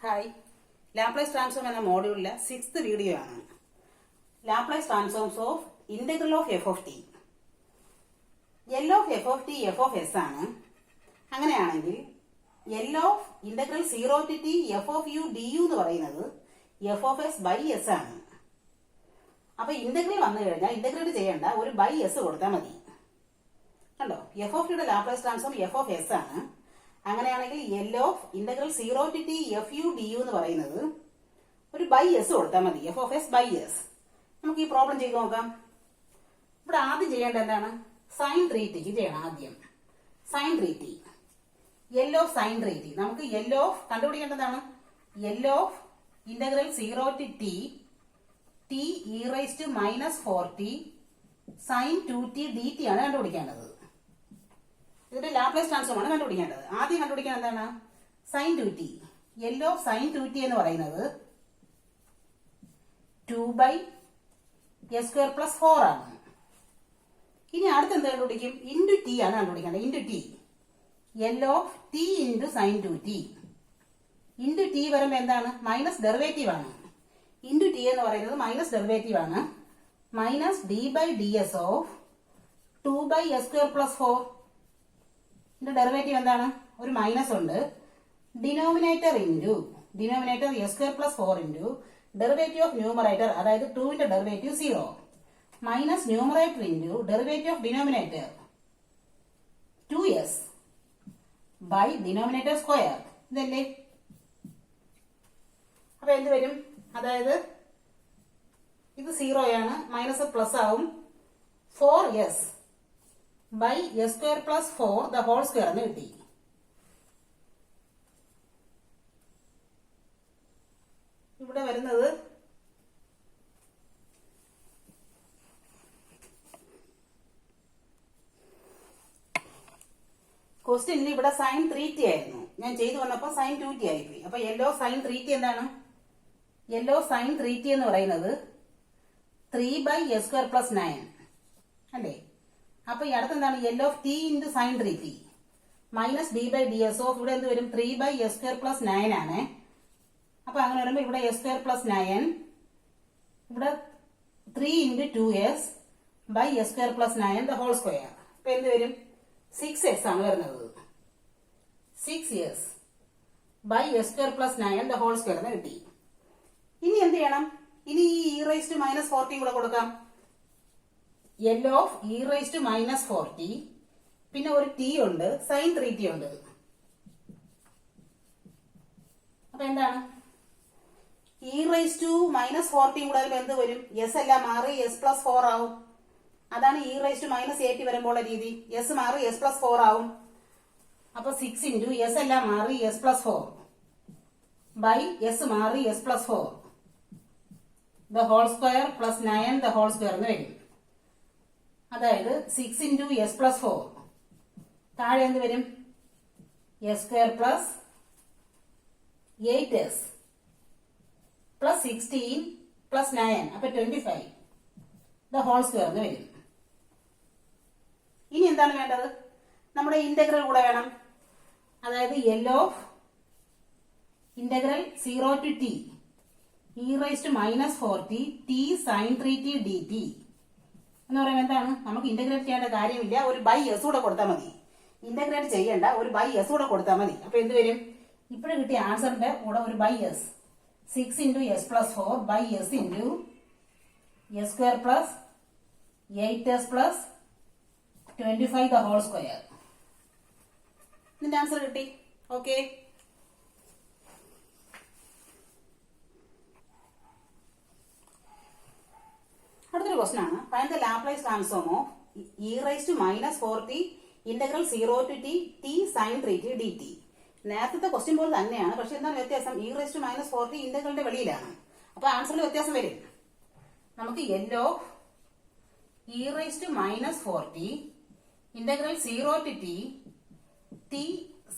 Hi, Laplace transform എന്ന മോഡ്യൂളിലെ 6th video ആണ്. Laplace transforms of integral of f of t. L of f of t f of s ആണ്. അങ്ങനെയാണെങ്കിൽ L of integral 0 to t f of u d u എന്ന് പറയുന്നത് f of s by s ആണ്. അപ്പൊ integral വന്നു കഴിഞ്ഞാൽ integrate ചെയ്യേണ്ട, ഒരു ബൈ എസ് കൊടുത്താൽ മതി. കണ്ടോ, എഫ് ഓഫ് ടിയുടെ Laplace transform f of s ആണ്. അങ്ങനെയാണെങ്കിൽ L of integral 0 to t f u d u എന്ന് പറയുന്നത് ഒരു ബൈ എസ് കൊടുത്താൽ മതി, f of s by s. നമുക്ക് ഈ പ്രോബ്ലം ചെയ്ത് നോക്കാം. ഇവിടെ ആദ്യം ചെയ്യേണ്ടത് എന്താണ്? സൈൻ 3t ചെയ്യണം. ആദ്യം sign 3t, L of sine 3t. നമുക്ക് എൽ ഓഫ് കണ്ടുപിടിക്കേണ്ടതാണ്. L of integral 0 to t t e raised to minus 4t sin 2t dt ആണ് കണ്ടുപിടിക്കേണ്ടത്. ഇതിന്റെ ലാപ്ലേസ് ട്രാൻസ്ഫോം ആണ് കണ്ടുപിടിക്കേണ്ടത്. ആദ്യം കണ്ടുപിടിക്കാൻ എന്താണ്? Sign 2t. L of sine 2t എന്ന് പറയുന്നത് 2/s² + 4 ആണ്. ഇനി അടുത്ത് എന്ത് കണ്ടുപിടിക്കും? ഇൻറ്റു ടി ആണ് കണ്ടുപിടിക്കേണ്ടത്. Into T, L of T into sine 2t. Into T വരുമ്പോൾ എന്താണ്? മൈനസ് ഡെറിവേറ്റീവ് ആണ്. ഇൻറ്റു ടി എന്ന് പറയുന്നത് മൈനസ് ഡെറിവേറ്റീവ് ആണ്. Minus D by D S of 2/s² + 4. ഇതിന്റെ ഡെറിവേറ്റീവ് എന്താണ്? ഒരു മൈനസ് ഉണ്ട്. Denominator into denominator s² + 4 into derivative of numerator, അതായത് 2ന്റെ derivative 0, minus numerator into derivative of denominator 2s by denominator square. ഇതല്ലേ? അപ്പൊ എന്ത് വരും? അതായത് ഇത് 0 ആണ്, മൈനസ് പ്ലസ് ആവും. 4s by s² + 4 the whole square എന്ന് കിട്ടി. ഇവിടെ വരുന്നത് ക്വസ്റ്റ്യനിൽ ഇവിടെ സൈൻ 3t ആയിരുന്നു. ഞാൻ ചെയ്തു വന്നപ്പോൾ സൈൻ 2t ആയിപ്പോയി. അപ്പൊ എൽ ഓഫ് സൈൻ 3t എന്താണ്? എൽ ഓഫ് സൈൻ 3t എന്ന് പറയുന്നത് 3/s² + 9 അല്ലേ? അപ്പൊ ഈ അടുത്ത് എന്താണ്? L of T into sine 3t minus D by D S of, ഇവിടെ എന്ത് വരും? 3/s² + 9 ആണ്. അപ്പൊ അങ്ങനെ വരുമ്പോ ഇവിടെ s² + 9, ഇവിടെ 3 into 2s by s² + 9 the whole square. അപ്പൊ എന്ത് വരും? 6s ആണ് വരുന്നത്. 6s by s² + 9 the whole square എന്ന് കിട്ടി. ഇനി എന്ത് ചെയ്യണം? ഇനി ഈ e raised to minus 40 കൂടെ കൊടുക്കാം. L of e raised to minus 40, പിന്നെ ഒരു t ഉണ്ട്, സൈൻ 3t ഉണ്ട്. അപ്പൊ എന്താണ്? e raised to minus 40 കൂടെ എന്ത് വരും? s എല്ലാം മാറി s + 4 ആവും. അതാണ് e raised to minus 80 വരുമ്പോൾ രീതി. s മാറി s + 4 ആവും. അപ്പൊ 6 ഇൻറ്റു s എല്ലാം മാറി s + 4 ബൈ s മാറി s + 4 the whole square + 9 the whole square എന്ന് വരും. അതായത് 6 ഇൻറ്റു s + 4, താഴെ എന്ത് വരും? s² + 8s + 16 + 9, അപ്പൊ 25 ദ ഹോൾ സ്ക്വയർ എന്ന് വരും. ഇനി എന്താണ് വേണ്ടത്? നമ്മുടെ ഇന്റഗ്രൽ കൂടെ വേണം. അതായത് L of integral 0 to t e raised to minus 40 t sin 3t dt എന്ന് പറയുമ്പോൾ എന്താണ്? നമുക്ക് ഇന്റഗ്രേറ്റ് ചെയ്യേണ്ട കാര്യമില്ല, ഒരു ബൈ എസ് കൂടെ കൊടുത്താൽ മതി. ഇന്റഗ്രേറ്റ് ചെയ്യേണ്ട, ഒരു ബൈ എസ് കൂടെ കൊടുത്താൽ മതി. അപ്പൊ എന്ത് വരും? ഇപ്പോഴും കിട്ടിയ ആൻസറിന്റെ കൂടെ ഒരു by s, 6 into s + 4 by s into s² + 8s + 25 the whole square. ഇതിന്റെ ആൻസർ കിട്ടി. ഓക്കെ, അടുത്തൊരു ക്വസ്റ്റൻ ആണ്. Find the Laplace transform of e raised to minus 4t ഇന്റഗ്രൽ 0 to t t sin 3t dt. നേരത്തെ question പോലെ തന്നെയാണ്, പക്ഷെ എന്താണ് വ്യത്യാസം? e raised to minus 4t ഇന്റഗ്രലിന്റെ വെളിയിലാണ്. അപ്പൊ ആൻസറിൽ വ്യത്യാസം വരും. നമുക്ക് L of e raised to minus 4t ഇന്റഗ്രൽ 0 to t t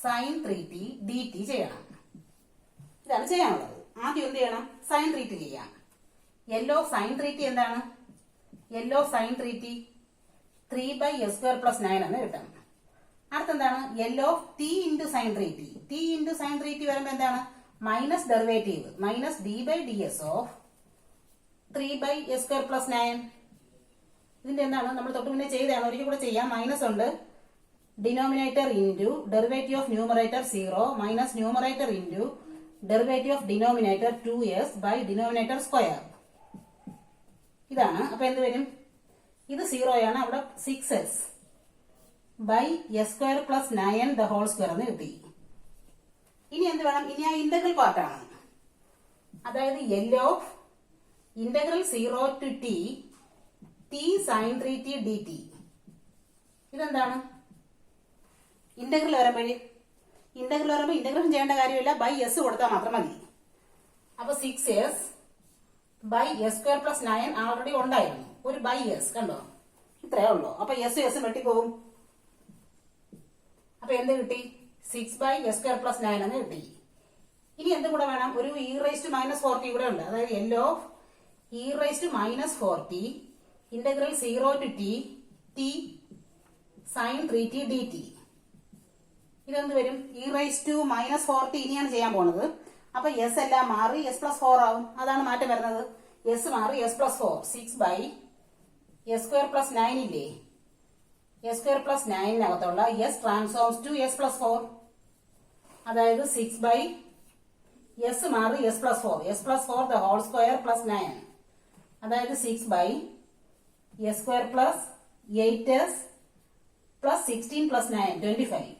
sin 3t dt ചെയ്യണം. ഇതാണ് ചെയ്യാനുള്ളത്. ആദ്യം എന്ത് ചെയ്യണം? സൈൻ 3t ചെയ്യാം. എൽ ഓഫ് സൈൻ 3t എന്താണ്? L of sine 3t 3/s² + 9 എന്ന് കിട്ടും. അടുത്തെന്താണ്? L of T into sine 3t. T into sine 3t വരുമ്പോൾ എന്താണ്? Minus derivative minus D by D S of 3/s² + 9. ഇതിന്റെ എന്താണ് നമ്മൾ തൊട്ട് മുന്നേ ചെയ്തതാണ്, ഒരിക്കൽ കൂടെ ചെയ്യാം. മൈനസ് ഉണ്ട്, denominator into derivative of numerator 0 minus numerator into derivative of denominator 2s by denominator square. ഇതാണ്. അപ്പൊ എന്ത് വരും? ഇത് 0 ആണ്, അവിടെ 6s by s² + 9 the whole square എന്ന് കിട്ടി. ഇനി എന്ത് വേണം? ഇനി ആ ഇന്റഗ്രൽ പാർട്ടാണ്. അതായത് L of integral 0 to t sin 3t dt. ഇതെന്താണ്? ഇന്റഗ്രൽ വരുമ്പോൾ ഇന്റഗ്രേഷൻ ചെയ്യേണ്ട കാര്യമില്ല, ബൈ എസ് കൊടുത്താൽ മാത്രം മതി. അപ്പൊ 6s ബൈ s² + 9 ആൾറെഡി ഉണ്ടായിരുന്നു, ഒരു ബൈ എസ് കണ്ടോ, ഇത്രയേ ഉള്ളൂ. അപ്പൊ എസ് വെട്ടിപ്പോകും. അപ്പൊ എന്ത് കിട്ടി? 6/s² + 9 എന്ന് കിട്ടി. ഇനി എന്ത് കൂടെ വേണം? ഒരു e⁻⁻40 കൂടെ ഉണ്ട്. അതായത് L of e⁻⁻40 integral 0 to t sin 3t dt. ഇതെന്ത് വരും? e⁻⁻40 ഇനിയാണ് ചെയ്യാൻ പോണത്. അപ്പൊ എസ് എല്ലാം മാറി s+4 ആവും. അതാണ് മാറ്റം വരുന്നത്. എസ് മാറി s+4. 6/s² + 9 ഇല്ലേ? s² + 9-നകത്തുള്ള s transforms to s+4. അതായത് 6/s മാറി s+4. s+4 the whole square + 9. അതായത് 6/s² + 8s + 16 + 9 25.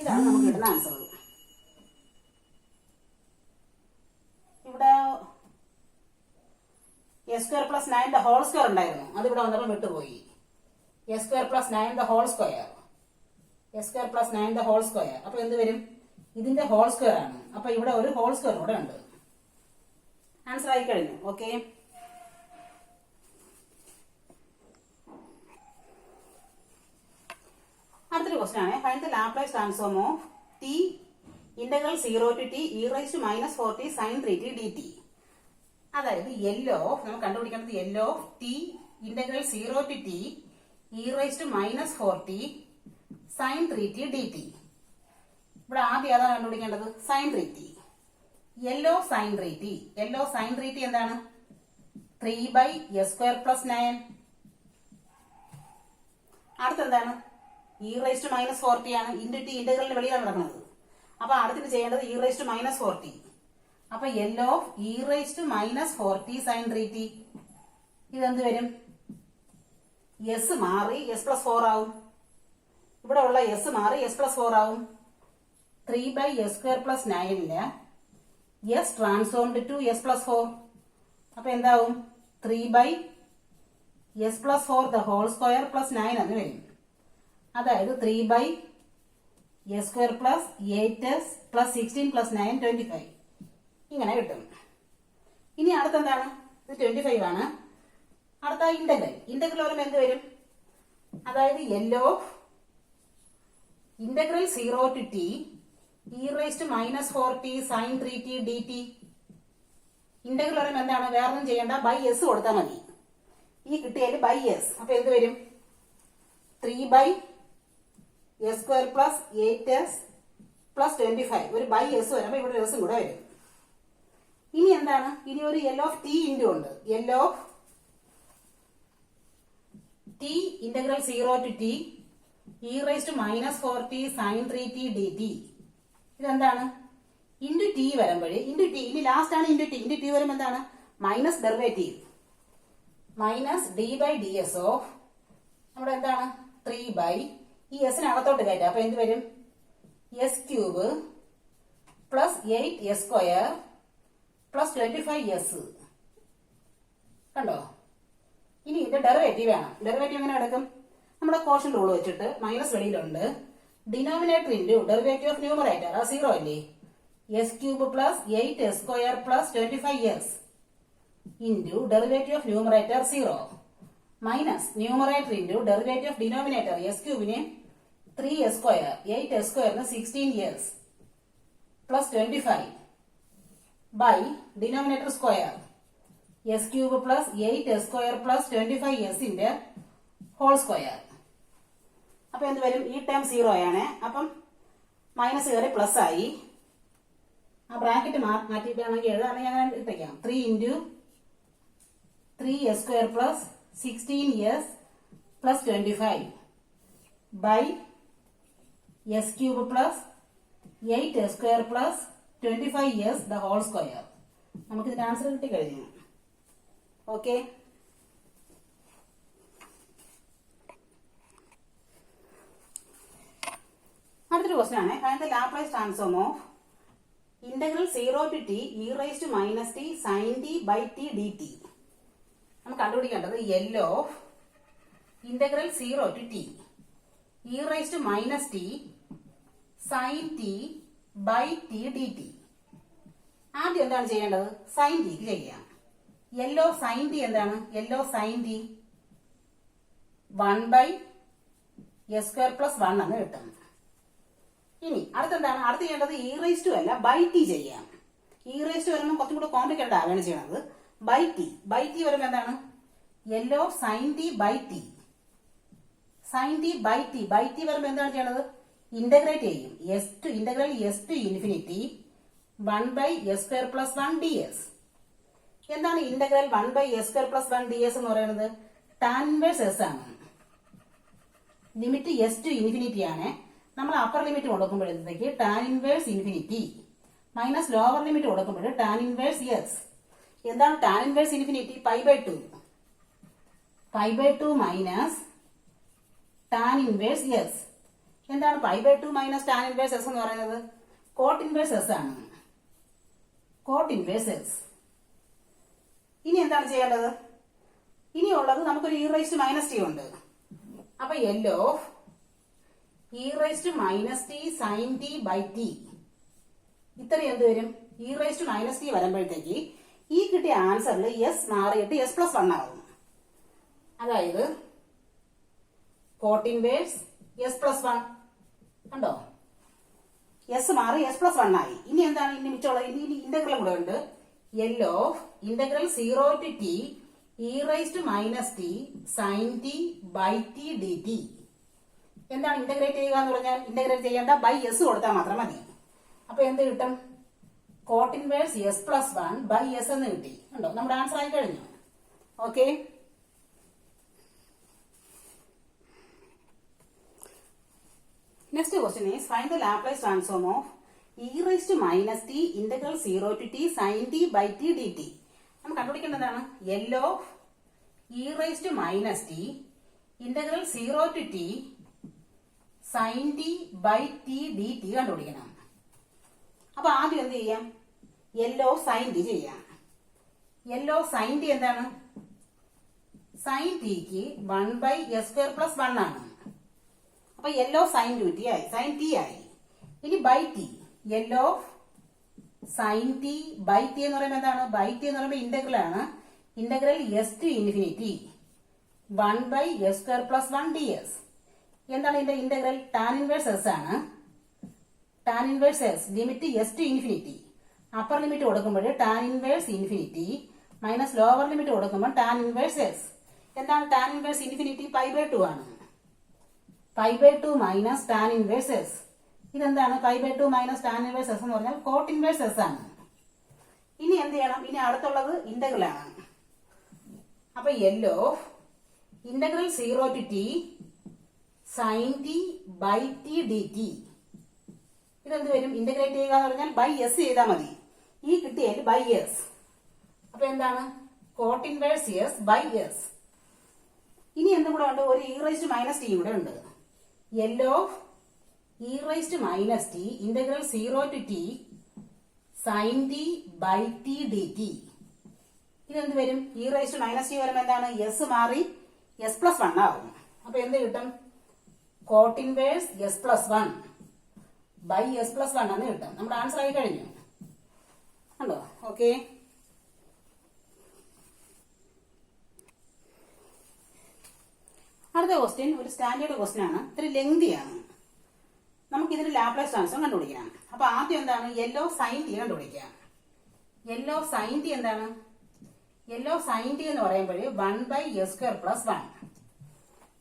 ഇതാണ് നമുക്ക് കിട്ടുന്ന ആൻസർ. ഇവിടെ s² + 9 ദ ഹോൾ സ്ക്വയർ ഉണ്ടായിരുന്നു, അതിവിടെ വന്നപ്പോൾ വിട്ടുപോയി. s² + 9 the whole square, s² + 9 the whole square. അപ്പൊ എന്ത് വരും? ഇതിന്റെ ഹോൾ സ്ക്വയർ ആണ്. അപ്പൊ ഇവിടെ ഒരു ഹോൾ സ്ക്വയർ കൂടെ ഉണ്ട്. ആൻസർ ആയി കഴിഞ്ഞു. ഓക്കെ, അടുത്തൊരു ക്വസ്റ്റൻ ആണ്. Find the Laplace transform of t integral 0 to t e⁻⁻40 sin 3t dt. അതായത് L ഓഫ്, നമുക്ക് കണ്ടുപിടിക്കേണ്ടത് L of t integral 0 to t e⁻⁻40 sin 3t dt. ഇവിടെ ആദ്യം ഏതാണ് കണ്ടുപിടിക്കേണ്ടത്? sin 3t. L of sin 3t, L of sin 3t എന്താണ്? 3/s² + 9. അടുത്തെന്താണ്? e⁻⁻40 ആണ്. Into T ഇന്റഗ്രലിന്റെ വെളിയിലാണ് നടക്കുന്നത്. അപ്പൊ അടുത്തിന് ചെയ്യേണ്ടത് e⁻⁻40. അപ്പൊ L of e⁻⁻40 sin 3t. ഇതെന്ത് വരും? എസ് മാറി s+4 ആവും. ഇവിടെ ഉള്ള എസ് മാറി s+4 ആവും. 3/s² + 9-ന് s transformed to s+4. അപ്പൊ എന്താവും? 3/s+4 ദ ഹോൾ സ്ക്വയർ + 9 എന്ന് വരും. അതായത് 3/s² + 8s + 16 + 9 25. ഇങ്ങനെ കിട്ടും. ഇനി അടുത്തെന്താണ്? ഇത് 25 ആണ്. അടുത്ത ഇന്റഗ്രൽ വരുമ്പോൾ എന്ത് വരും? അതായത് L of integral 0 to t e⁻⁻40 sin 3t dt. Integral വരുമ്പോൾ എന്താണ്? വേറൊന്നും ചെയ്യേണ്ട, ബൈ എസ് കൊടുത്താൽ മതി. ഈ കിട്ടിയാല് ബൈ എസ്. അപ്പൊ എന്ത് വരും? 3/s² + 8s + 25. ഒരു ബൈ എസ് വരുമ്പോ ഇവിടെ എസും കൂടെ വരും. ഇനി എന്താണ്? ഇനി ഒരു L ഓഫ് t ഇൻറ്റു ഉണ്ട്. L of t integral 0 to t e⁻⁻40 sin 3t dt. ഇതെന്താണ്? ഇൻറ്റു ടി വരുമ്പോഴേ, ഇൻറ്റു ടി, ഇനി ലാസ്റ്റ് ആണ് ഇൻറ്റു ടി വരുമ്പോൾ എന്താണ്? Minus derivative minus D by D S of നമ്മുടെ എന്താണ്? 3 ഈ എസിനകത്തോട്ട് കയറ്റാം. അപ്പൊ എന്ത് വരും? s³ + 8s² + 25s. കണ്ടോ? ഇനി ഇതിന്റെ ഡെറിവേറ്റീവ് വേണം. ഡെറിവേറ്റീവ് എങ്ങനെ എടുക്കും? നമ്മുടെ കോഷൻ റൂൾ വെച്ചിട്ട് മൈനസ് വെളിയിലുണ്ട്. Denominator into derivative of numerator, ആ 0 അല്ലേ? s³ + 8s² + 25s into derivative of numerator 0 minus numerator into derivative of denominator s³ 3s², 8s² 16s + 25 by denominator square s³ + 8s² + 25s whole square. അപ്പൊ എന്ത് വരും? ഈ term 0 ആണ്. അപ്പം minus കയറി plus ആയി. ആ ബ്രാക്കറ്റ് മാറ്റിയിട്ടാണെങ്കിൽ എഴുതാണെങ്കിൽ അങ്ങനെ ഇട്ടേക്കാം. 3 into 3s square plus 16s plus 25 by s cube plus 8s square plus 25s the whole square. നമുക്ക് ഇതിന്റെ ആൻസർ കിട്ടിക്കഴിഞ്ഞു. ഓക്കെ, അടുത്തൊരു ക്വസ്റ്റൻ ആണ്. Find the Laplace transform of integral 0 to t e raised to minus t sin t by t dt. നമുക്ക് കണ്ടുപിടിക്കേണ്ടത് L of integral 0 to t e raised to minus t sin t by t dt. ആദ്യം എന്താണ് ചെയ്യേണ്ടത്? Sign tick ചെയ്യാം. L of sine t എന്താണ്? L of sine T 1 by s square plus 1 എന്ന് കിട്ടും. ഇനി അടുത്തെന്താണ്? അടുത്ത് ചെയ്യേണ്ടത് ഇ റൈസ് ടു അല്ല ബൈ ടി ചെയ്യാം. ഇ റൈസ് ടു വരുമ്പോൾ കുറച്ചും കൂടെ കോംപ്ലിക്കേറ്റഡ് ആവുകയാണ് ചെയ്യണത്. ബൈ ടി വരുമ്പോൾ എന്താണ്? L of sine T by T. Sine T by T വരുമ്പോൾ എന്താണ് ചെയ്യണത്? ഇന്റഗ്രേറ്റ് ചെയ്യും. Integral S to infinity 1 by s square plus 1 ds. എന്താണ് ഇന്റഗ്രൽ 1 by s square plus 1 ds എന്ന് പറയുന്നത്? ടാൻ ഇൻവേഴ്സ് എസ് ആണ്. ലിമിറ്റ് എസ് ടു ഇൻഫിനിറ്റി ആണ്. നമ്മൾ അപ്പർ ലിമിറ്റ് കൊടുക്കുമ്പോഴത്തേക്ക് tan inverse infinity minus lower limit കൊടുക്കുമ്പോൾ ടാൻ ഇൻവേഴ്സ് എസ്. എന്താണ് tan inverse infinity? π/2 minus tan inverse S. എന്താണ് π/2 മൈനസ് ടാൻ ഇൻവേഴ്സ് എസ് എന്ന് പറയുന്നത്? കോട്ട് ഇൻവേഴ്സ് എസ് ആണ്. Cot inverse s. ഇനി എന്താണ് ചെയ്യേണ്ടത്? ഇനിയുള്ളത് നമുക്കൊരു e raise to minus t ഉണ്ട്. അപ്പൊ L of e raise to minus t sine T by t ഇത്രയും എന്ത് വരും? E raise to minus t വരുമ്പോഴത്തേക്ക് ഈ കിട്ടിയ ആൻസറിൽ എസ് മാറിയിട്ട് s+1 ആവും. അതായത് കോട്ട് ഇൻവേഴ്സ് s+1 കണ്ടോ? എസ് മാറി s+1 ആയി. ഇനി എന്താണ്? ഇനി മിച്ചമുള്ളത് ഇനി ഇന്റഗ്രൽ കൂടെ ഉണ്ട്. L of integral 0 to t e raise to minus t sine T by t d t. എന്താണ് ഇന്റഗ്രേറ്റ് ചെയ്യുക എന്ന് പറഞ്ഞാൽ? ഇന്റഗ്രേറ്റ് ചെയ്യേണ്ട ബൈ എസ് കൊടുത്താൽ മാത്രം മതി. അപ്പൊ എന്ത് കിട്ടും? Cot inverse s+1 by s എന്ന് കിട്ടി. കണ്ടോ? നമ്മുടെ ആൻസർ ആയി കഴിഞ്ഞു. Okay, next question is find the Laplace transform of e raise to minus t integral 0 to t sine T by t d t. നമുക്ക് കണ്ടുപിടിക്കേണ്ടതാണ് L of e raise to minus t integral 0 to t sine T by t d t കണ്ടുപിടിക്കണം. അപ്പൊ ആദ്യം എന്ത് ചെയ്യാം? L of sine t ചെയ്യാം. L of sine t എന്താണ്? Sine ടിക്ക് 1 by s square plus 1 ആണ്. അപ്പൊ L ഓഫ് സൈൻ ടി ആയി. ഇനി by T L of sine T by T എന്ന് പറയുമ്പോൾ എന്താണ്? ബൈ ടി എന്ന് പറയുമ്പോൾ ഇന്റഗ്രൽ ആണ്. Integral S to infinity 1 by s square plus 1 ds. എന്താണ് ഇതിന്റെ ഇന്റഗ്രൽ? ടാൻ ഇൻവേഴ്സ് എസ് ആണ്. Tan inverse S limit S to infinity. Upper limit കൊടുക്കുമ്പോൾ tan inverse infinity minus lower limit കൊടുക്കുമ്പോൾ tan inverse S. എന്താണ് tan inverse infinity? π/2 ആണ്. π/2 minus tan inverse S. ഇതെന്താണ്? π/2 minus tan inverse s എന്ന് പറഞ്ഞാൽ coat inverse S ആണ്. ഇനി എന്ത് ചെയ്യണം? ഇനി അടുത്തുള്ളത് ഇന്റഗ്രൽ ആണ്. അപ്പൊ L of integral 0 to t sine T by t d t. ഇതെന്ത് വരും? ഇന്റഗ്രേറ്റ് ചെയ്യുക എന്ന് പറഞ്ഞാൽ ബൈ എസ് ചെയ്താൽ മതി. ഈ കിട്ടിയാൽ ബൈ എസ്. അപ്പൊ എന്താണ്? Cot inverse s by s. ഇനി എന്തും കൂടെ ഉണ്ട്? ഒരു e raise to minus t കൂടെ ഉണ്ട്. L of e raise to minus t integral 0 to t sine T by t d t. ഇതെന്ത് വരും? E raise to minus t വരുമ്പോൾ എന്താണ്? എസ് മാറി s+1 ആവും. അപ്പൊ എന്ത് കിട്ടും? Cot inverse s+1 by s+1 എന്ന് കിട്ടും. നമ്മുടെ ആൻസർ ആയി കഴിഞ്ഞു. കണ്ടോ? ഓക്കെ, അടുത്ത ക്വസ്റ്റ്യൻ ഒരു സ്റ്റാൻഡേർഡ് ക്വസ്റ്റ്യൻ ആണ്. ഇത്തിരി ലെങ്തിയാണ്. നമുക്ക് ഇതിന് ലാപ്ലേസ് ട്രാൻസ്ഫോം കണ്ടുപിടിക്കണം. അപ്പൊ ആദ്യം എന്താണ്? L ഓഫ് സൈൻ ടി കണ്ടുപിടിക്കാം. L ഓഫ് സൈൻ ടി എന്താണ്? L ഓഫ് സൈൻ ടി എന്ന് പറയുമ്പോൾ 1 by s square plus 1.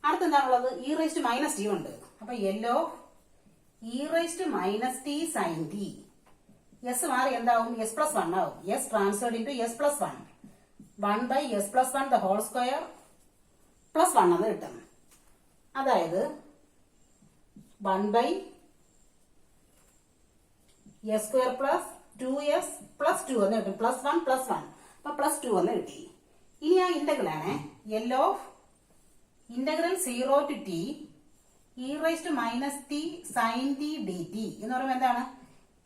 അടുത്തെന്താണുള്ളത്? E raise to minus t ഉണ്ട്. അപ്പൊ L of e raise to minus t sine t s മാറി എന്താവും s plus one ആവും. S transferred into s plus one. 1/s+1 the whole square plus 1 എന്ന് കിട്ടും. അതായത് 1/s² plus 2s plus 2 എന്ന് കിട്ടും. പ്ലസ് 1 പ്ലസ് 1 അപ്പൊ പ്ലസ് 2 എന്ന് കിട്ടി. ഇനി ആ ഇന്റഗ്രൽ ആണ് L of integral 0 to t e raised to minus t sin t dt എന്ന് പറയുമ്പോൾ എന്താണ്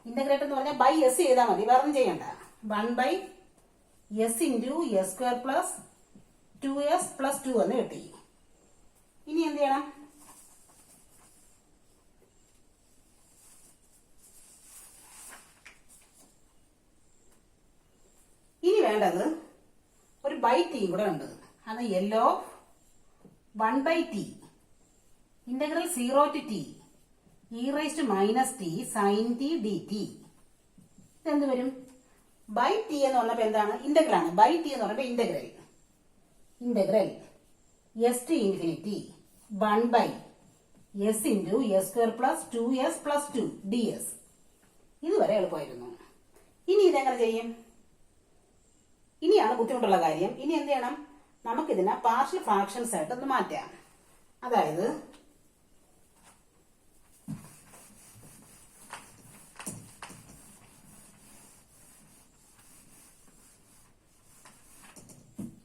ഇന്റഗ്രേറ്റ് എന്ന് പറഞ്ഞാൽ ബൈ എസ് ചെയ്താൽ മതി, വേറെ ഒന്നും ചെയ്യണ്ട. 1/s into s² plus 2s plus 2 എന്ന് കിട്ടി. ഇനി എന്ത് ചെയ്യണം? ഇനി വേണ്ടത് ഒരു ബൈ ടി കൂടെ ഉണ്ട്. അത് L of 1/t integral 0 to t e raised to minus t sin t dt. ഇതെന്ത് വരും? ബൈ ടി എന്ന് പറഞ്ഞപ്പോ എന്താണ്? ഇന്റഗ്രൽ ആണ്. ബൈ ടി എന്ന് പറഞ്ഞപ്പോ integral S to infinity 1/s into s² plus 2s plus 2 ds. ഇതുവരെ എളുപ്പമായിരുന്നു. ഇനി ഇതെങ്ങനെ ചെയ്യും? ഇനിയാണ് ബുദ്ധിമുട്ടുള്ള കാര്യം. ഇനി എന്ത് ചെയ്യണം? നമുക്കിതിനെ പാർഷ്യൽ ഫ്രാക്ഷൻസ് ആയിട്ട് ഒന്ന് മാറ്റാം. അതായത്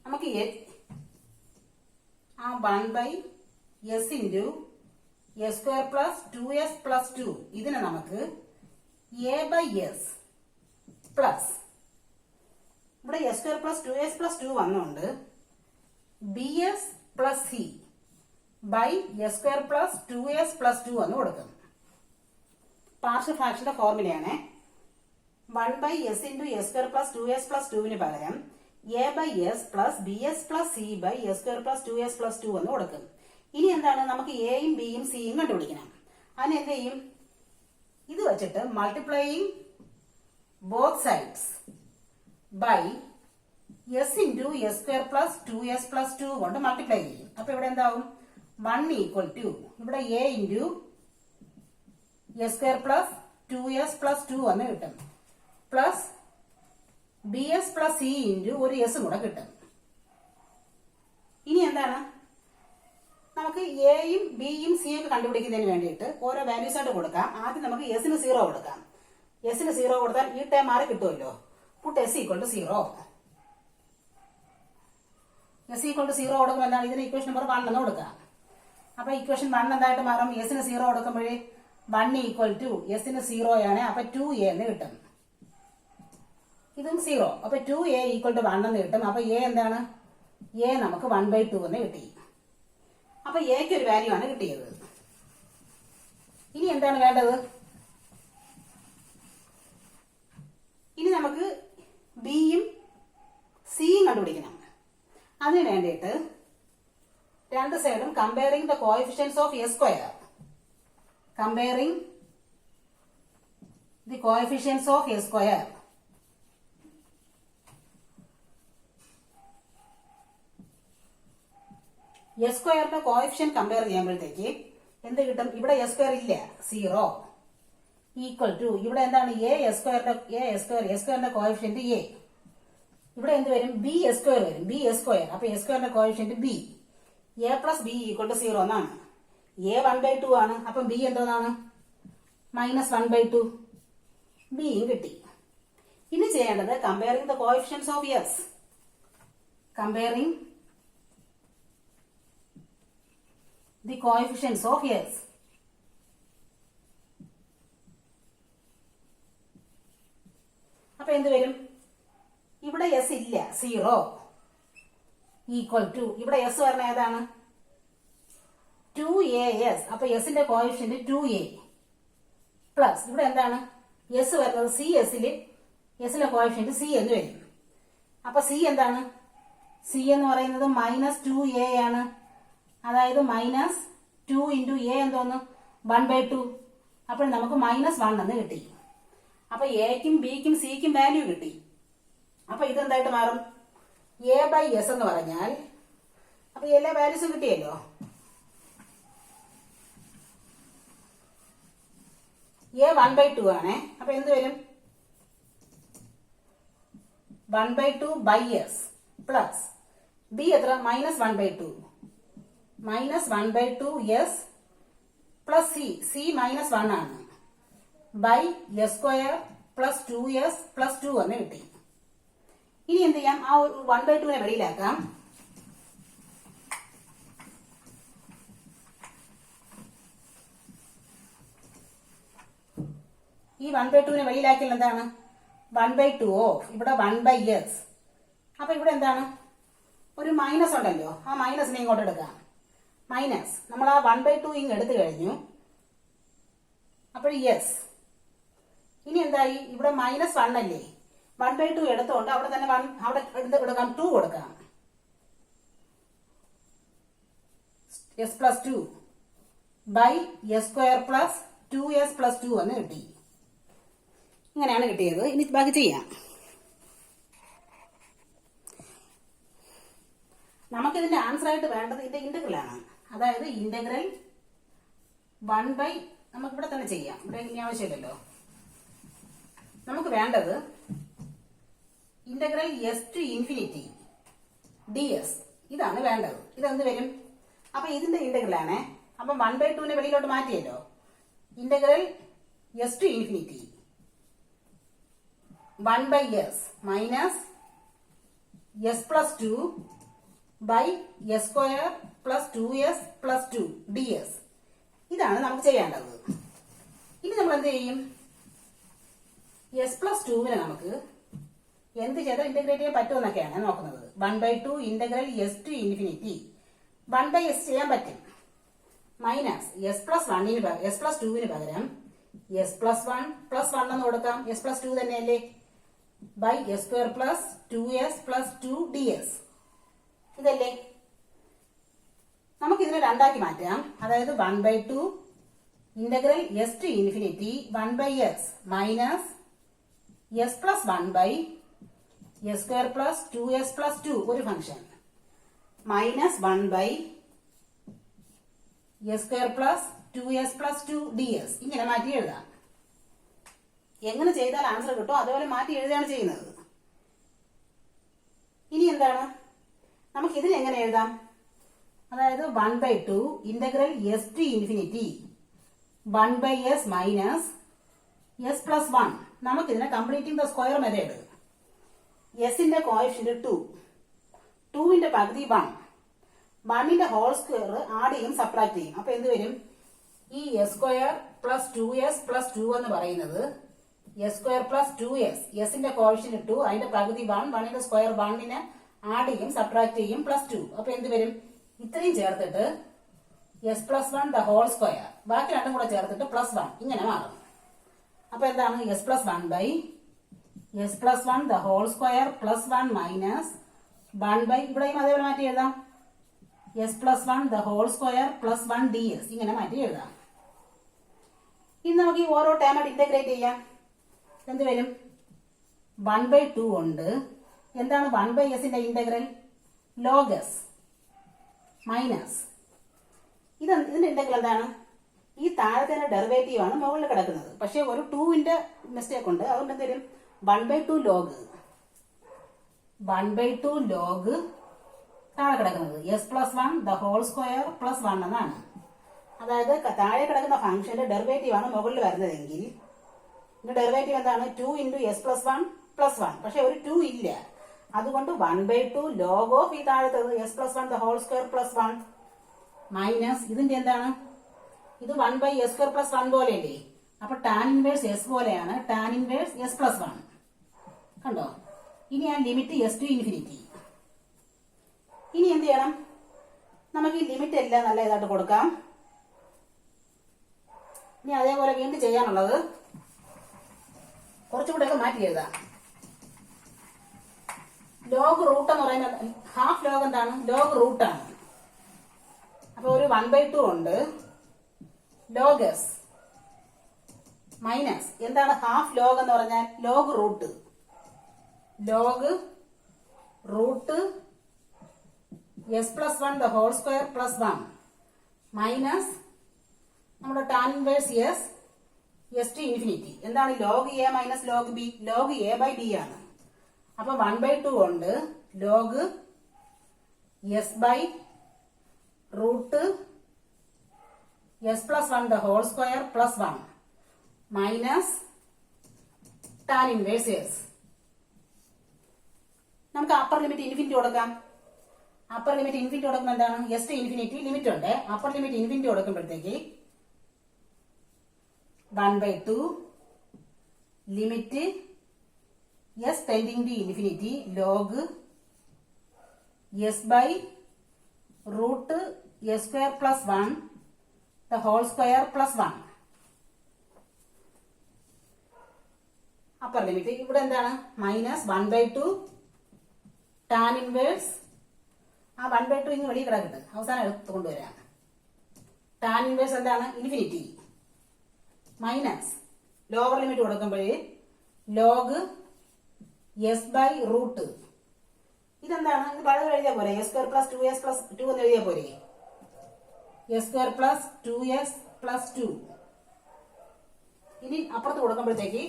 നമുക്ക് ആ 1/s into s² plus 2s plus 2 ഇതിനെ നമുക്ക് a/s പ്ലസ് ഇവിടെ s² പ്ലസ് 2s പ്ലസ് 2 വന്നുകൊണ്ട് bs plus c by s² plus 2s plus 2 എന്ന് കൊടുക്കും. പാർഷ്യൽ ഫ്രാക്ഷന്റെ ഫോർമുലയാണ് 1/s into s² plus 2s plus 2 പകരം a/s plus bs plus c by s² plus 2s plus 2 എന്ന് കൊടുക്കും. ഇനി എന്താണ്? നമുക്ക് എയും ബിയും സിയും കണ്ടുപിടിക്കണം. അതിന് എന്ത് ചെയ്യും? ഇത് വെച്ചിട്ട് multiplying both sides by s into s² plus 2s plus 2 കൊണ്ട് മൾട്ടിപ്ലൈ ചെയ്യും. അപ്പൊ ഇവിടെ എന്താവും? 1 ഈക്വൽ ടു ഇവിടെ a into s² plus 2s plus 2 എന്ന് കിട്ടും. Plus bs plus c into ഒരു എസും കൂടെ കിട്ടും. ഇനി എന്താണ്? നമുക്ക് എയും ബിയും സിയും ഒക്കെ കണ്ടുപിടിക്കുന്നതിന് വേണ്ടിയിട്ട് ഓരോ വാല്യൂസ് ആയിട്ട് കൊടുക്കാം. ആദ്യം നമുക്ക് എസിന് 0 കൊടുക്കാം. എസിന് 0 കൊടുത്താൽ ഈ ടൈം മാറി കിട്ടുമല്ലോ. Put s equal to 0. s equal to 0 കൊടുക്കുമ്പോൾ എന്താണ്? ഇതിന് ഇക്വേഷൻ നമ്പർ 1 എന്ന് കൊടുക്കാം. അപ്പൊ ഇക്വേഷൻ 1 എന്തായിട്ട് മാറും? എസിന് 0 കൊടുക്കുമ്പോഴേ 1 ഈക്വൽ ടു എസിന് 0 ആണ്. അപ്പൊ 2a എന്ന് കിട്ടും. ഇതും 0. അപ്പൊ 2a ഈക്വൽ ടു 1 എന്ന് കിട്ടും. അപ്പൊ a എന്താണ്? a നമുക്ക് 1/2 എന്ന് കിട്ടി. അപ്പൊ എക്ക് ഒരു വാല്യൂ ആണ് കിട്ടിയത്. ഇനി എന്താണ് വേണ്ടത്? ഇനി നമുക്ക് ബിയും സിയും കണ്ടുപിടിക്കണം. അതിന് വേണ്ടിയിട്ട് രണ്ട് സൈഡും comparing the coefficients of s square. Comparing the coefficients of s square. s സ്ക്വയറിന്റെ കോഎഫിഷ്യന്റ് കമ്പയർ ചെയ്യുമ്പോഴത്തേക്ക് എന്ത് കിട്ടും? ഇവിടെ s സ്ക്വയർ ഇല്ല, 0 ഈക്വൽ ടു ഇവിടെ എന്താണ്? s സ്ക്വയറിന്റെ കോഎഫിഷ്യന്റ് a. ഇവിടെ എന്ത് വരും? s സ്ക്വയർ വരും. s square. അപ്പൊ s സ്ക്വയറിന്റെ coefficient b. a plus b equal to 0 എന്നാണ്. a 1/2 ആണ്. അപ്പം b എന്തോന്നാണ്? -1/2. ബിയും കിട്ടി. ഇനി ചെയ്യേണ്ടത് comparing the coefficients of s. Comparing the coefficients of s. അപ്പൊ എന്ത് വരും? ഇവിടെ s ഇല്ല, 0 ഈക്വൽ ടു ഇവിടെ s പറഞ്ഞ ഏതാണ്? 2as. അപ്പൊ sന്റെ കോഎഫിഷ്യന്റ് 2a പ്ലസ് ഇവിടെ എന്താണ്? s വരുന്നത് sലെ കോഎഫിഷ്യന്റ് c എന്ന് വരും. അപ്പൊ c എന്താണ്? c എന്ന് പറയുന്നത് -2a ആണ്. അതായത് -2 ഇൻറ്റു a എന്തോന്ന്? 1/2. അപ്പോൾ നമുക്ക് -1 എന്ന് കിട്ടി. അപ്പൊ എക്കും ബിക്കും സിക്കും വാല്യൂ കിട്ടി. അപ്പൊ ഇതെന്തായിട്ട് മാറും? a/s എന്ന് പറഞ്ഞാൽ അപ്പൊ എല്ലാ വാല്യൂസും കിട്ടിയല്ലോ. a 1/2 ആണ്. അപ്പൊ എന്ത് വരും? 1/2 ബൈ എസ് പ്ലസ് ബി എത്ര -1/2 -1/2 എസ് പ്ലസ് സി -1 ആണ് by s square plus 2s plus 2 എന്ന് കിട്ടി. ഇനി എന്ത് ചെയ്യാം, ആ ഒരു 1/2 വെളിയിലാക്കാം. ഈ 1/2 വെളിയിലാക്കിയാൽ എന്താണ് 1/2 ഓഫ് ഇവിടെ 1/s. അപ്പൊ ഇവിടെ എന്താണ് ഒരു മൈനസ് ഉണ്ടല്ലോ, ആ മൈനസിനെ ഇങ്ങോട്ട് എടുക്കാം. മൈനസ് നമ്മൾ ആ 1/2 ഇങ്ങ് എടുത്തു കഴിഞ്ഞു. അപ്പോൾ യെസ് ഇനി എന്തായി, ഇവിടെ -1 അല്ലേ, 1/2 എടുത്തോണ്ട് അവിടെ തന്നെ അവിടെ എടുത്ത് കൊടുക്കാം 2 കൊടുക്കാം. S plus 2 by s square plus 2s plus 2 എന്ന് കിട്ടി. ഇങ്ങനെയാണ് കിട്ടിയത്. ഇനി ബാക്കി ചെയ്യാം. നമുക്കിതിന്റെ ആൻസർ ആയിട്ട് വേണ്ടത് ഇതിന്റെ ഇന്റഗ്രൽ ആണ്. അതായത് ഇന്റഗ്രൽ 1 നമുക്ക് ഇവിടെ തന്നെ ചെയ്യാം, ഇവിടെ ഇനി ആവശ്യമില്ലല്ലോ. നമുക്ക് വേണ്ടത് integral s to infinity ds, ഇതാണ് വേണ്ടത്. ഇതെന്ത് വരും, അപ്പൊ ഇതിന്റെ ഇന്റഗ്രൽ ആണ്. അപ്പൊ 1/2 വെളിയിലോട്ട് മാറ്റിയല്ലോ. Integral s to infinity 1/s minus s plus 2 by s square plus 2s plus 2 ds. ഇതാണ് നമുക്ക് ചെയ്യേണ്ടത്. ഇനി നമ്മൾ എന്ത് ചെയ്യും, എസ് പ്ലസ് 2 നമുക്ക് എന്ത് ചെയ്താൽ ഇന്റഗ്രേറ്റ് ചെയ്യാൻ പറ്റുമെന്നൊക്കെയാണ് നോക്കുന്നത്. 1/2 integral S to infinity 1/s ചെയ്യാൻ പറ്റും. മൈനസ് എസ് പ്ലസ് 2 പകരം എസ് പ്ലസ് 1 പ്ലസ് 1 എന്ന് കൊടുക്കാം. എസ് പ്ലസ് 2 തന്നെയല്ലേ, by s square plus 2s plus 2 ds. ഇതല്ലേ, നമുക്ക് ഇതിനെ രണ്ടാക്കി മാറ്റാം. അതായത് 1/2 integral S to infinity 1/s minus s plus 1 by s square plus 2s plus 2 ഒരു function minus 1 by s square plus 2s plus 2 ds. ഇങ്ങനെ മാറ്റി എഴുതാം. എങ്ങനെ ചെയ്താൽ ആൻസർ കിട്ടോ അതേപോലെ മാറ്റി എഴുതുകയാണ് ചെയ്യുന്നത്. ഇനി എന്താണ്, നമുക്ക് ഇതിന് എങ്ങനെ എഴുതാം, അതായത് 1/2 integral S to infinity 1/s minus s plus 1. നമുക്ക് ഇതിനെ കംപ്ലീറ്റിംഗ് ദ സ്ക്വയർ മെത്തേഡ്. എസിന്റെ കോഎഫിഷ്യന്റ് 2ന്റെ പകുതി 1, 1ന്റെ ഹോൾ സ്ക്വയർ ആഡ് ചെയ്യും സബ്ട്രാക്ട് ചെയ്യും. അപ്പൊ എന്ത് വരും, ഈ S square plus 2s plus 2 എന്ന് പറയുന്നത് എസ് സ്ക്വയർ പ്ലസ് 2s, എസിന്റെ കോഎഫിഷ്യന്റ് 2, അതിന്റെ പകുതി 1, 1ന്റെ സ്ക്വയർ 1നെ ആഡ് ചെയ്യും സബ്ട്രാക്ട് ചെയ്യും പ്ലസ് 2. അപ്പൊ എന്ത് വരും, ഇത്രയും ചേർത്തിട്ട് s plus 1 the whole square, ബാക്കി രണ്ടും കൂടെ ചേർത്തിട്ട് പ്ലസ് 1 ഇങ്ങനെ മാറും. അപ്പൊ എന്താണ്, s plus 1 by s plus 1 the whole square plus 1 minus 1 by ഇവിടെയും അതേപോലെ മാറ്റി എഴുതാം s plus 1 the whole square plus 1 ds. ഇങ്ങനെ മാറ്റി എഴുതാം. ഇനി നമുക്ക് ഈ ഓരോ ടേം ആയിട്ട് ഇന്റഗ്രേറ്റ് ചെയ്യാം. എന്ത് വരും, 1/2 ഉണ്ട്. എന്താണ് 1/sന്റെ ഇന്റഗ്രൽ, log s മൈനസ് ഇതിന്റെ ഇന്റഗ്രൽ എന്താണ്, ഈ താഴത്തെ ഡെറിവേറ്റീവ് ആണ് മുകളിൽ കിടക്കുന്നത്. പക്ഷെ ഒരു 2ന്റെ മിസ്റ്റേക്ക് ഉണ്ട്. അതുകൊണ്ട് എന്ത് വരും, 1/2 log താഴെ കിടക്കുന്നത് s plus 1 the whole square plus 1 എന്നാണ്. അതായത് താഴെ കിടക്കുന്ന ഫംഗ്ഷന്റെ ഡെറിവേറ്റീവ് ആണ് മുകളിൽ വരുന്നതെങ്കിൽ ഇതിന്റെ ഡെറിവേറ്റീവ് എന്താണ്, 2 ഇൻറ്റു എസ് പ്ലസ് 1 പ്ലസ് 1. പക്ഷെ ഒരു 2 ഇല്ല, അതുകൊണ്ട് 1/2 log ഓഫ് ഈ താഴത്തത് s plus 1 the whole square plus 1 minus ഇതിന്റെ എന്താണ്, ഇത് 1/s സ്ക്വയർ പ്ലസ് 1 പോലെയല്ലേ. അപ്പൊ ടാൻ ഇൻവേഴ്സ് എസ് പോലെയാണ്, ടാൻ ഇൻവേഴ്സ് എസ് പ്ലസ് 1 കണ്ടോ. ഇനി ആ ലിമിറ്റ് എസ് ടു ഇൻഫിനിറ്റി. ഇനി എന്ത് ചെയ്യണം, നമുക്ക് ഈ ലിമിറ്റ് എല്ലാം നല്ല ഇതായിട്ട് കൊടുക്കാം. ഇനി അതേപോലെ വീണ്ടും ചെയ്യാനുള്ളത് കുറച്ചുകൂടെയൊക്കെ മാറ്റി എഴുതാം. ലോഗ് റൂട്ട് എന്ന് പറയുന്നത് ഹാഫ് ലോഗ് എന്താണ്, ലോഗ് റൂട്ടാണ്. അപ്പൊ ഒരു 1/2 ഉണ്ട് log s മൈനസ് എന്താണ് ഹാഫ് ലോഗ് എന്ന് പറഞ്ഞാൽ log root s plus 1 the whole square plus 1 minus നമ്മുടെ tan inverse s to infinity. എന്താണ് log a minus log b, log a by b ആണ്. അപ്പൊ 1/2 ഉണ്ട് log s by root s plus 1 whole square plus 1 minus tan inverse s. നമുക്ക് upper limit infinity കൊടുക്കാം. Upper limit infinity കൊടുക്കുമ്പോൾ എന്താണ്? S to infinity limit ഉണ്ട്. Upper limit infinity കൊടുക്കുമ്പോഴത്തേക്ക് 1/2 limit s tending to infinity log s by root s square plus 1 the whole square plus 1. Upper limit ഇവിടെ എന്താണ്? Minus 1/2 tan inverse. ആ 1/2 ഇങ്ങ് വെളിയിൽ കിടക്കട്ടെ, അവസാനം എടുത്ത് കൊണ്ടുവരാം. ടാൻ ഇൻവേഴ്സ് എന്താണ്? ഇൻഫിനിറ്റി മൈനസ് ലോവർ ലിമിറ്റ് കൊടുക്കുമ്പോഴേ ലോഗ് എസ് ബൈ റൂട്ട്. ഇതെന്താണ്? ഇത് പഴയ എഴുതിയാൽ പോരെ? S square plus 2s plus 2 എന്ന് എഴുതിയാൽ പോരെ? S square plus 2s plus 2. ഇനി അപ്പുറത്ത് കൊടുക്കുമ്പോഴത്തേക്ക്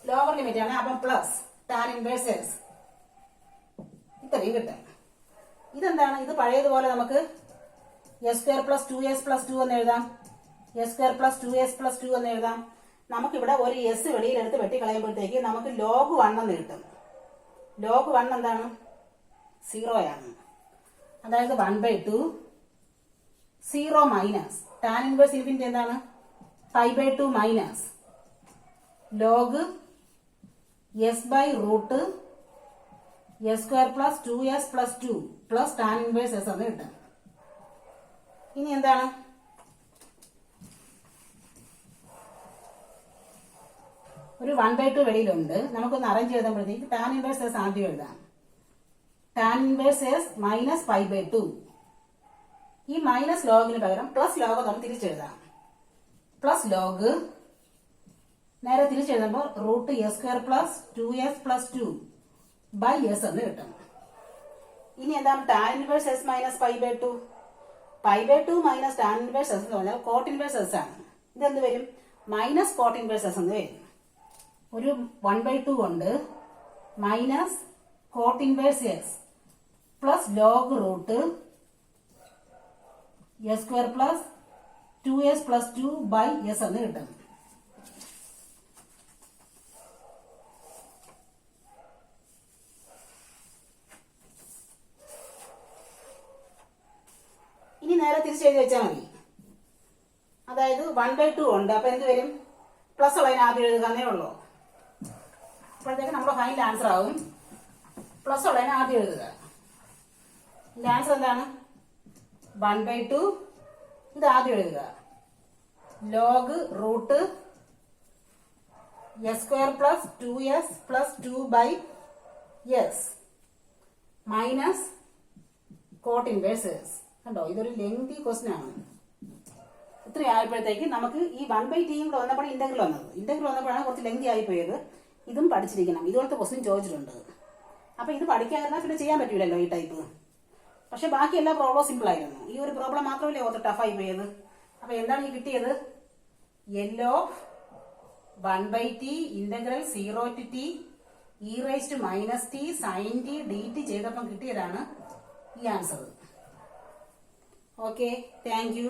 ലോവർ ലിമിറ്റ് ആണ്, അപ്പം പ്ലസ് ടാൻ ഇൻവേഴ്സ് എസ്. ഇത്രയും കിട്ടും. ഇതെന്താണ്? ഇത് പഴയതുപോലെ നമുക്ക് S square plus 2s plus 2 എന്ന് എഴുതാം. S square plus 2s plus 2 എന്ന് എഴുതാം. നമുക്കിവിടെ ഒരു എസ് വെളിയിലെടുത്ത് വെട്ടിക്കളയുമ്പോഴത്തേക്ക് നമുക്ക് ലോഗ് 1 എന്ന് കിട്ടും. ലോഗ് 1 എന്താണ്? 0 ആണ്. അതായത് 1/2 0 മൈനസ് ടാൻ ഇൻവേഴ്സ് ഇൻഫിനിറ്റി എന്താണ്? 5/2 minus log s by root s square plus 2s plus 2 plus tan inverse s എന്ന് കിട്ടും. ഇനി എന്താണ്? ഒരു 1/2 വെളിയിലുണ്ട്. നമുക്കൊന്ന് അറേഞ്ച് ചെയ്തപ്പോഴത്തേക്ക് ടാൻ ഇൻവേഴ്സ് എസ് ആദ്യം എഴുതാം. Tan inverse s minus 5/2. ഈ മൈനസ് ലോഗിന് പകരം പ്ലസ് ലോഗ് നമുക്ക് തിരിച്ചെഴുതാം. പ്ലസ് ലോഗ് നേരെ തിരിച്ചെഴുതുമ്പോൾ root s square plus 2s plus 2 by s എന്ന് കിട്ടും. ഇനി എന്താണ്? Tan inverse s minus 5/2. 5/2 minus tan inverse s എന്ന് പറഞ്ഞാൽ കോട്ട് ഇൻവേഴ്സ് എസ് ആണ്. ഇതെന്ത് വരും? മൈനസ് കോട്ട് ഇൻവേഴ്സ് എസ് എന്ന് വരും. ഒരു 1/2 കൊണ്ട് minus cot inverse s plus log root s square plus 2s plus 2 by s എന്ന് കിട്ടും. ഇനി നേരെ തിരിച്ചെഴുതി വെച്ചാൽ മതി. അതായത് 1/2 ഉണ്ട്. അപ്പൊ എന്ത് വരും? പ്ലസ് ഉള്ളതിന് ആദ്യം എഴുതുകന്നേ ഉള്ളൂ. അപ്പോഴത്തേക്ക് നമ്മുടെ ഫൈനൽ ആൻസർ ആവും പ്ലസ് ഉള്ളതിന് ആദ്യം എഴുതുക. ഇതിന്റെ ആൻസർ എന്താണ്? 1/2 ഇത് ആദ്യം എഴുതുക. Log root s square plus 2s plus 2 by s minus cot inverse s. കണ്ടോ, ഇതൊരു ലെങ്തി ക്വസ്റ്റ്യൻ ആണ്. ഇത്രയും ആയപ്പോഴത്തേക്ക് നമുക്ക് ഈ 1/t കൂടെ വന്നപ്പോഴാണ് ഇന്റഗ്രൽ വന്നത്. ഇന്റഗ്രൽ വന്നപ്പോഴാണ് കുറച്ച് ലെങ്തി ആയിപ്പോയത്. ഇതും പഠിച്ചിരിക്കണം. ഇതുപോലത്തെ ക്വസ്റ്റ്യൻ ചോദിച്ചിട്ടുണ്ട്. അപ്പൊ ഇത് പഠിക്കാതിരുന്നാൽ പിന്നെ ചെയ്യാൻ പറ്റൂലല്ലോ ഈ ടൈപ്പ്. പക്ഷെ ബാക്കി എല്ലാ പ്രോബ്ലം സിമ്പിൾ ആയിരുന്നു. ഈ ഒരു പ്രോബ്ലം മാത്രമല്ലേ ഓർത്ത് ടഫായി പോയത്. അപ്പൊ എന്താണ് ഈ കിട്ടിയത്? L of 1/t integral 0 to t e raised to minus t sin t dt ചെയ്തപ്പം കിട്ടിയതാണ് ഈ ആൻസർ. Okay, thank you.